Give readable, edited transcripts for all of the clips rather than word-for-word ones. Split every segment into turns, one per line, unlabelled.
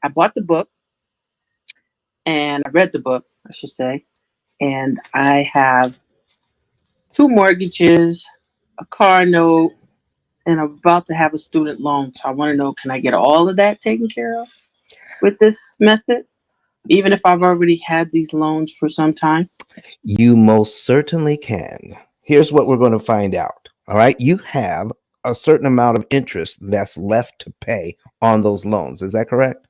I bought the book and I read the book, I should say, and I have two mortgages, a car note, and I'm about to have a student loan. So I want to know, can I get all of that taken care of with this method, even if I've already had these loans for some time?
You most certainly can. Here's what we're going to find out. All right. You have a certain amount of interest that's left to pay on those loans. Is that correct?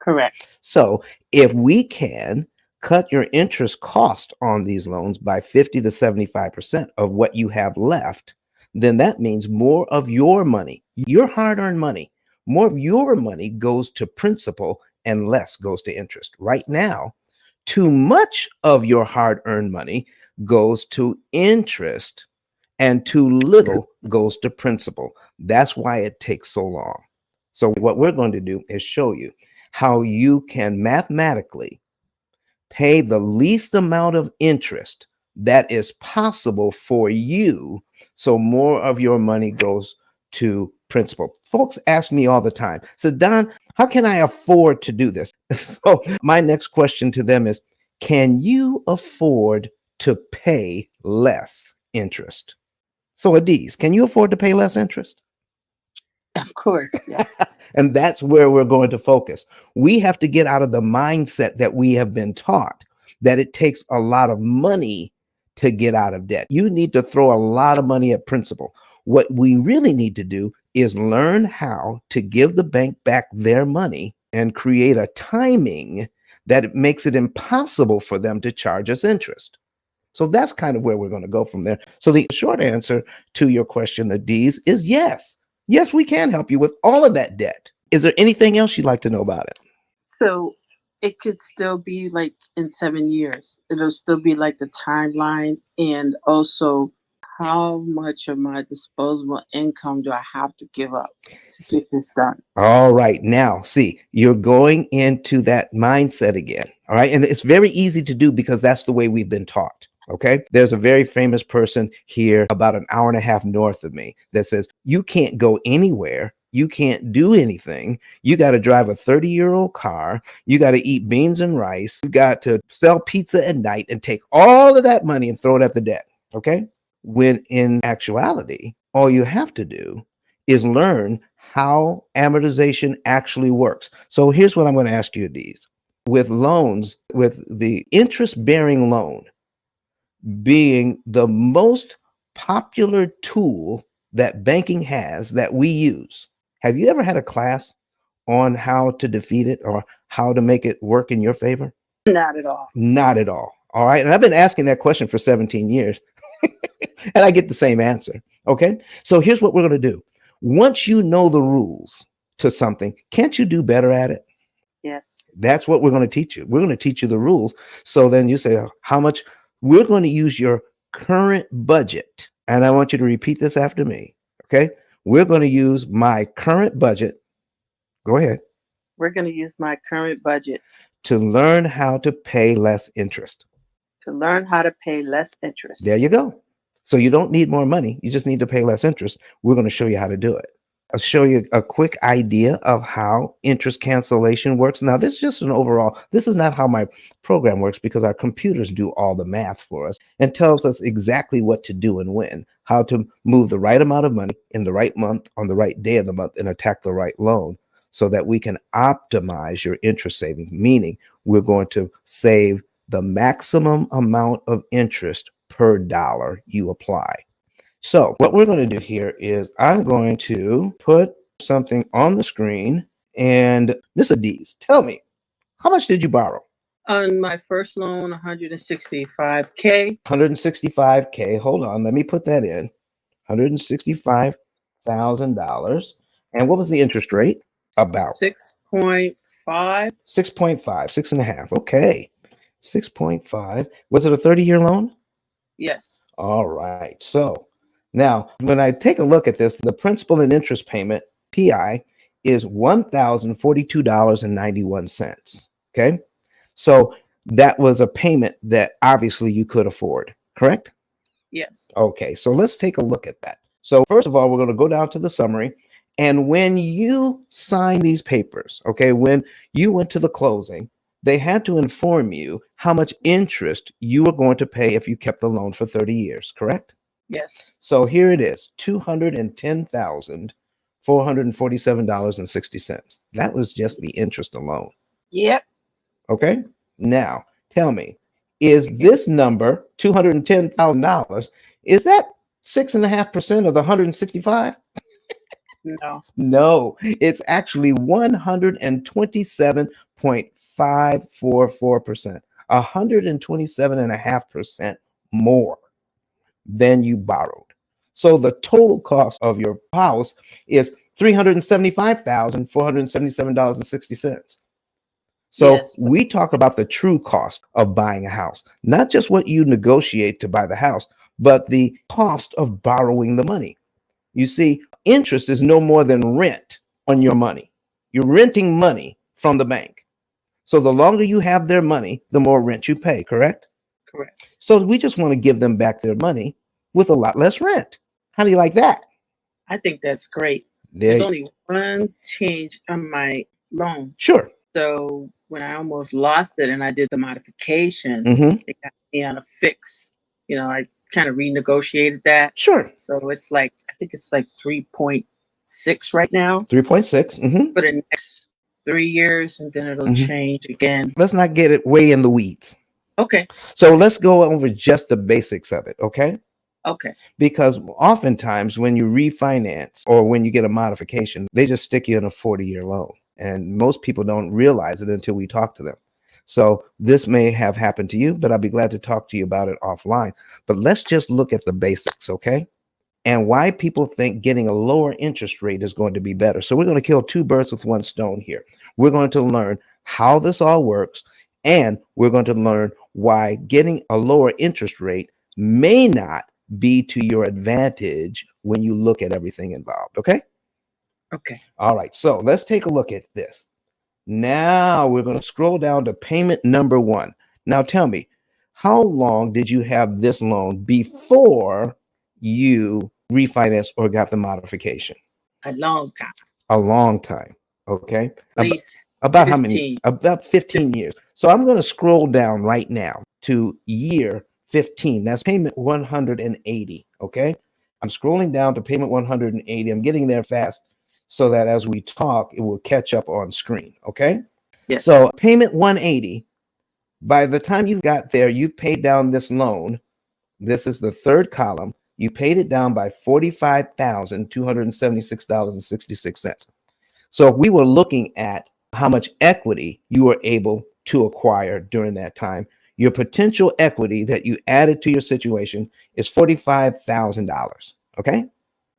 Correct.
So if we can cut your interest cost on these loans by 50 to 75% of what you have left, then that means more of your money, your hard-earned money, more of your money goes to principal and less goes to interest. Right now, too much of your hard-earned money goes to interest and too little goes to principal. That's why it takes so long. So what we're going to do is show you how you can mathematically pay the least amount of interest that is possible for you, so more of your money goes to principal. Folks ask me all the time, so Don, how can I afford to do this? So my next question to them is, can you afford to pay less interest? So Adiz, can you afford to pay less interest?
Of course, yes.
And that's where we're going to focus. We have to get out of the mindset that we have been taught that it takes a lot of money to get out of debt. You need to throw a lot of money at principal. What we really need to do is learn how to give the bank back their money and create a timing that it makes it impossible for them to charge us interest. So that's kind of where we're going to go from there. So the short answer to your question, Adiz, is yes. Yes, we can help you with all of that debt. Is there anything else you'd like to know about it?
So it could still be like in 7 years. It'll still be like the timeline, and also how much of my disposable income do I have to give up to get this done?
All right. Now, see, you're going into that mindset again. All right. And it's very easy to do because that's the way we've been taught. Okay. There's a very famous person here about an hour and a half north of me that says, you can't go anywhere. You can't do anything. You got to drive a 30-year-old car. You got to eat beans and rice. You got to sell pizza at night and take all of that money and throw it at the debt. Okay. When in actuality, all you have to do is learn how amortization actually works. So here's what I'm going to ask you, Adiz. With loans, with the interest-bearing loan being the most popular tool that banking has that we use, have you ever had a class on how to defeat it or how to make it work in your favor?
Not at all.
Not at all. All right. And I've been asking that question for 17 years and I get the same answer. Okay. So here's what we're going to do. Once you know the rules to something, can't you do better at it?
Yes.
That's what we're going to teach you. We're going to teach you the rules. So then you say, how much? We're going to use your current budget. And I want you to repeat this after me. Okay. We're going to use my current budget. Go ahead.
We're going to use my current budget
To learn how to pay less interest.
to learn how to pay less interest.
There you go. So you don't need more money. You just need to pay less interest. We're going to show you how to do it. I'll show you a quick idea of how interest cancellation works. Now, this is just an overall, this is not how my program works because our computers do all the math for us and tells us exactly what to do and when, how to move the right amount of money in the right month on the right day of the month and attack the right loan so that we can optimize your interest savings, meaning we're going to save the maximum amount of interest per dollar you apply. So what we're going to do here is I'm going to put something on the screen, and Miss Adiz, tell me, how much did you borrow?
On my first loan, 165K.
165K. Hold on, let me put that in. $165,000. And what was the interest rate? About
6.5.
6.5, 6.5. Okay. 6.5. Was it a 30-year loan?
Yes.
All right. So now, when I take a look at this, the principal and interest payment, PI, is $1,042.91. Okay. So that was a payment that obviously you could afford, correct?
Yes.
Okay. So let's take a look at that. So first of all, we're going to go down to the summary And when you sign these papers, okay, when you went to the closing, they had to inform you how much interest you were going to pay if you kept the loan for 30 years, correct?
Yes.
So here it is, $210,447.60. That was just the interest alone.
Yep.
Okay. Now tell me, is this number $210,000? Is that 6.5% of the 165?
No.
No, it's actually 127.544%, 127.5% more than you borrowed. So the total cost of your house is $375,477.60. So
Yes.
we talk about the true cost of buying a house, not just what you negotiate to buy the house, but the cost of borrowing the money. You see, interest is no more than rent on your money. You're renting money from the bank. So the longer you have their money, the more rent you pay, correct?
Correct.
So we just want to give them back their money with a lot less rent. How do you like that?
I think that's great.
There,
There's only one change on my loan.
sure.
So when I almost lost it and I did the modification,
Hmm.
it got me on a fix. I kind of renegotiated that.
Sure.
So it's like, I think it's like 3.6 right now
3.6.
for the next 3 years, and then it'll change again.
Let's not get it way in the weeds.
Okay.
So let's go over just the basics of it, okay?
Okay.
Because oftentimes when you refinance or when you get a modification, they just stick you in a 40-year loan. And most people don't realize it until we talk to them. So this may have happened to you, but I'll be glad to talk to you about it offline. But let's just look at the basics, okay? And why people think getting a lower interest rate is going to be better. So we're going to kill two birds with one stone here. We're going to learn how this all works, and we're going to learn why getting a lower interest rate may not be to your advantage when you look at everything involved. Okay.
Okay.
All right. So let's take a look at this. Now we're going to scroll down to payment number one. Now tell me, how long did you have this loan before you refinanced or got the modification?
A long time.
A long time. Okay.
At least
About how
15.
many? About 15 years. So I'm going to scroll down right now to year 15. That's payment 180. Okay. I'm scrolling down to payment 180. I'm getting there fast so that as we talk, it will catch up on screen. Okay.
Yes.
So payment 180, by the time you got there, you paid down this loan. This is the third column. You paid it down by $45,276.66. So if we were looking at how much equity you were able to acquire during that time, your potential equity that you added to your situation is $45,000. Okay.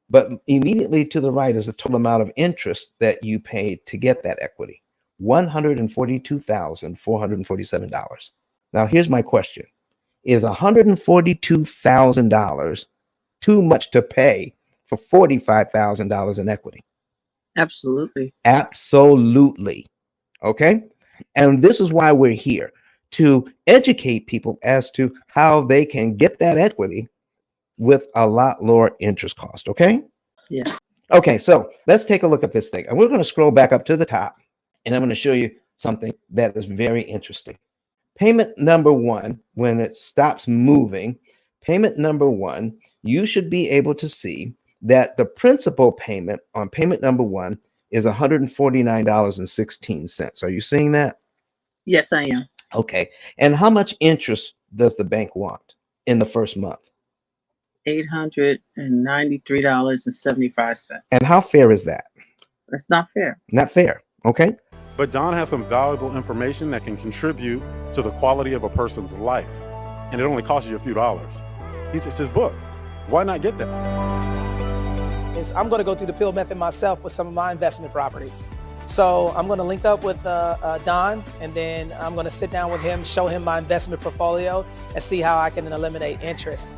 But immediately to the right is the total amount of interest that you paid to get that equity, $142,447. Now, here's my question. Is $142,000 too much to pay for $45,000 in equity?
Absolutely.
Absolutely. Okay. And this is why we're here, to educate people as to how they can get that equity with a lot lower interest cost. Okay.
Yeah.
Okay. So let's take a look at this thing. And we're going to scroll back up to the top, and I'm going to show you something that is very interesting. Payment number one, when it stops moving, payment number one, you should be able to see that the principal payment on payment number one is $149.16. Are you seeing that?
Yes, I am.
Okay. And how much interest does the bank want in the first month?
$893.75.
And how fair is that?
That's not fair.
Not fair. Okay.
But Don has some valuable information that can contribute to the quality of a person's life. And it only costs you a few dollars. It's his book. Why not get that?
I'm going to go through the P.I.L.L method myself with some of my investment properties. So I'm going to link up with Don, and then I'm going to sit down with him, show him my investment portfolio, and see how I can eliminate interest.